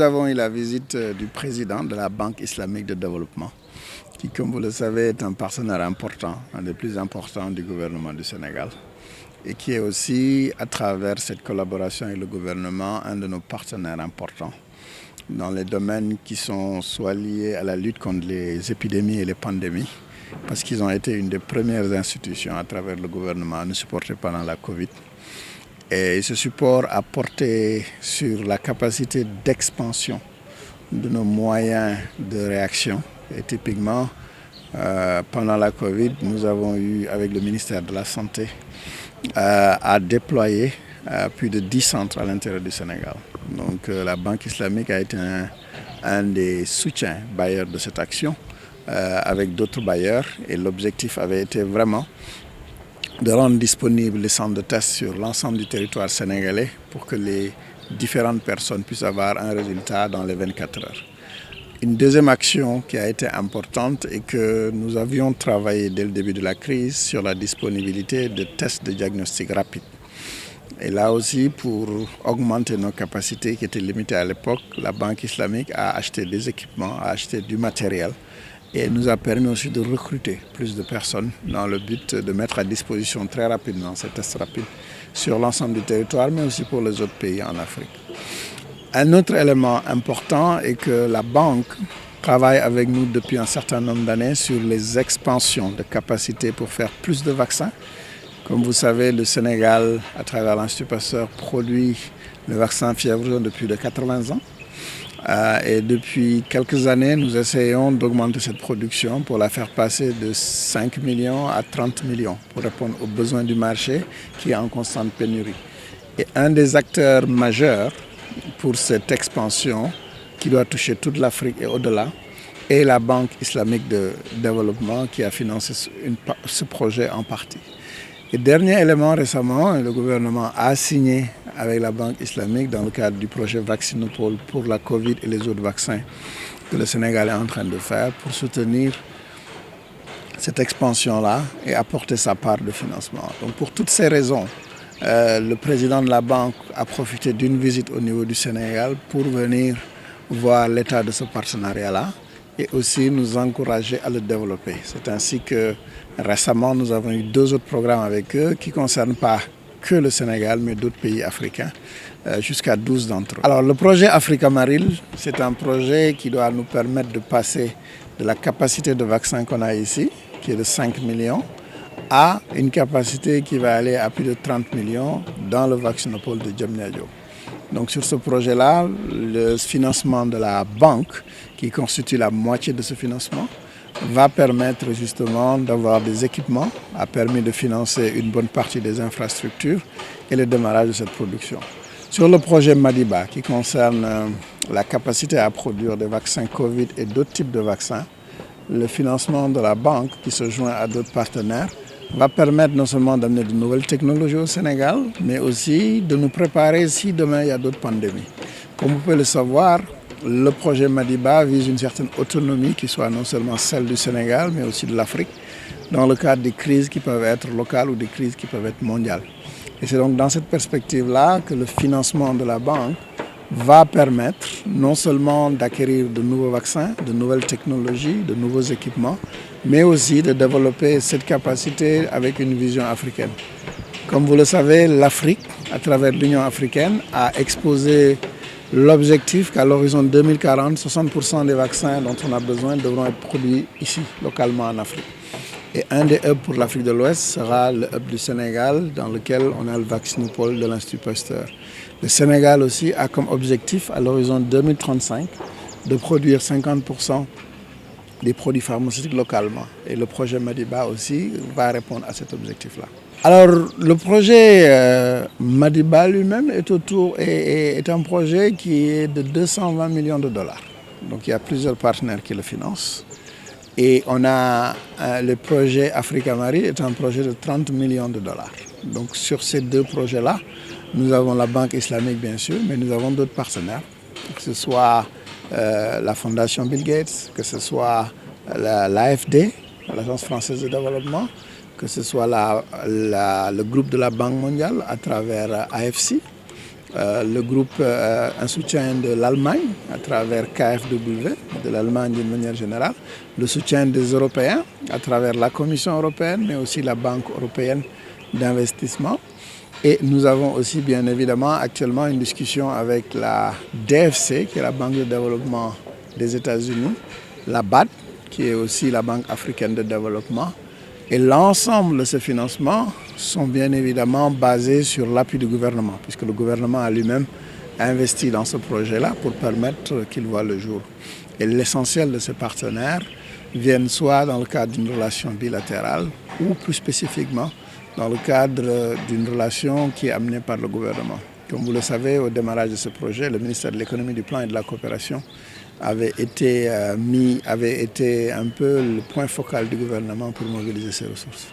nous avons eu la visite du président de la Banque islamique de développement, qui, comme vous le savez, est un partenaire important, un des plus importants du gouvernement du Sénégal, et qui est aussi, à travers cette collaboration avec le gouvernement, un de nos partenaires importants dans les domaines qui sont soit liés à la lutte contre les épidémies et les pandémies, parce qu'ils ont été une des premières institutions à travers le gouvernement à nous supporter pendant la Covid. Et ce support a porté sur la capacité d'expansion de nos moyens de réaction. Et typiquement, pendant la Covid, nous avons eu, avec le ministère de la Santé, à déployer plus de 10 centres à l'intérieur du Sénégal. Donc la Banque islamique a été un des soutiens bailleurs de cette action, avec d'autres bailleurs. Et l'objectif avait été vraiment de rendre disponibles les centres de test sur l'ensemble du territoire sénégalais pour que les différentes personnes puissent avoir un résultat dans les 24 heures. Une deuxième action qui a été importante est que nous avions travaillé dès le début de la crise sur la disponibilité de tests de diagnostic rapide. Et là aussi, pour augmenter nos capacités qui étaient limitées à l'époque, la Banque islamique a acheté des équipements, a acheté du matériel. Et nous a permis aussi de recruter plus de personnes dans le but de mettre à disposition très rapidement ces tests rapides sur l'ensemble du territoire, mais aussi pour les autres pays en Afrique. Un autre élément important est que la banque travaille avec nous depuis un certain nombre d'années sur les expansions de capacités pour faire plus de vaccins. Comme vous savez, le Sénégal, à travers l'Institut Pasteur, produit le vaccin fièvre jaune depuis plus de 80 ans. Et depuis quelques années, nous essayons d'augmenter cette production pour la faire passer de 5 millions à 30 millions pour répondre aux besoins du marché qui est en constante pénurie. Et un des acteurs majeurs pour cette expansion qui doit toucher toute l'Afrique et au-delà est la Banque islamique de développement qui a financé ce projet en partie. Et dernier élément, récemment, le gouvernement a signé avec la Banque islamique dans le cadre du projet Vaccinopole pour la Covid et les autres vaccins que le Sénégal est en train de faire pour soutenir cette expansion-là et apporter sa part de financement. Donc pour toutes ces raisons, le président de la banque a profité d'une visite au niveau du Sénégal pour venir voir l'état de ce partenariat-là et aussi nous encourager à le développer. C'est ainsi que récemment, nous avons eu 2 autres programmes avec eux qui ne concernent pas que le Sénégal, mais d'autres pays africains, jusqu'à 12 d'entre eux. Alors, le projet Africa Maril, c'est un projet qui doit nous permettre de passer de la capacité de vaccin qu'on a ici, qui est de 5 millions, à une capacité qui va aller à plus de 30 millions dans le Vaccinopole de Diamniadio. Donc sur ce projet-là, le financement de la banque, qui constitue la moitié de ce financement, va permettre justement d'avoir des équipements, a permis de financer une bonne partie des infrastructures et le démarrage de cette production. Sur le projet Madiba, qui concerne la capacité à produire des vaccins Covid et d'autres types de vaccins, le financement de la banque, qui se joint à d'autres partenaires, va permettre non seulement d'amener de nouvelles technologies au Sénégal, mais aussi de nous préparer si demain il y a d'autres pandémies. Comme vous pouvez le savoir, le projet Madiba vise une certaine autonomie qui soit non seulement celle du Sénégal, mais aussi de l'Afrique, dans le cadre des crises qui peuvent être locales ou des crises qui peuvent être mondiales. Et c'est donc dans cette perspective-là que le financement de la banque va permettre non seulement d'acquérir de nouveaux vaccins, de nouvelles technologies, de nouveaux équipements, mais aussi de développer cette capacité avec une vision africaine. Comme vous le savez, l'Afrique, à travers l'Union africaine, a exposé l'objectif qu'à l'horizon 2040, 60% des vaccins dont on a besoin devront être produits ici, localement en Afrique. Et un des hubs pour l'Afrique de l'Ouest sera le hub du Sénégal, dans lequel on a le Vaccinopole de l'Institut Pasteur. Le Sénégal aussi a comme objectif, à l'horizon 2035, de produire 50% des produits pharmaceutiques localement. Et le projet Madiba aussi va répondre à cet objectif-là. Alors, le projet Madiba lui-même est un projet qui est de 220 millions de dollars. Donc, il y a plusieurs partenaires qui le financent. Et on a le projet Africa Maril est un projet de 30 millions de dollars. Donc, sur ces 2 projets-là, nous avons la Banque islamique, bien sûr, mais nous avons d'autres partenaires, que ce soit la Fondation Bill Gates, que ce soit l'AFD, l'Agence française de développement, que ce soit le groupe de la Banque mondiale à travers AFC, Le groupe un soutien de l'Allemagne à travers KfW, de l'Allemagne d'une manière générale, le soutien des Européens à travers la Commission européenne, mais aussi la Banque européenne d'investissement. Et nous avons aussi bien évidemment actuellement une discussion avec la DFC, qui est la Banque de développement des États-Unis, la BAD, qui est aussi la Banque africaine de développement. Et l'ensemble de ces financements sont bien évidemment basés sur l'appui du gouvernement, puisque le gouvernement a lui-même investi dans ce projet-là pour permettre qu'il voit le jour. Et l'essentiel de ces partenaires viennent soit dans le cadre d'une relation bilatérale ou plus spécifiquement dans le cadre d'une relation qui est amenée par le gouvernement. Comme vous le savez, au démarrage de ce projet, le ministère de l'économie, du plan et de la coopération avait été un peu le point focal du gouvernement pour mobiliser ces ressources.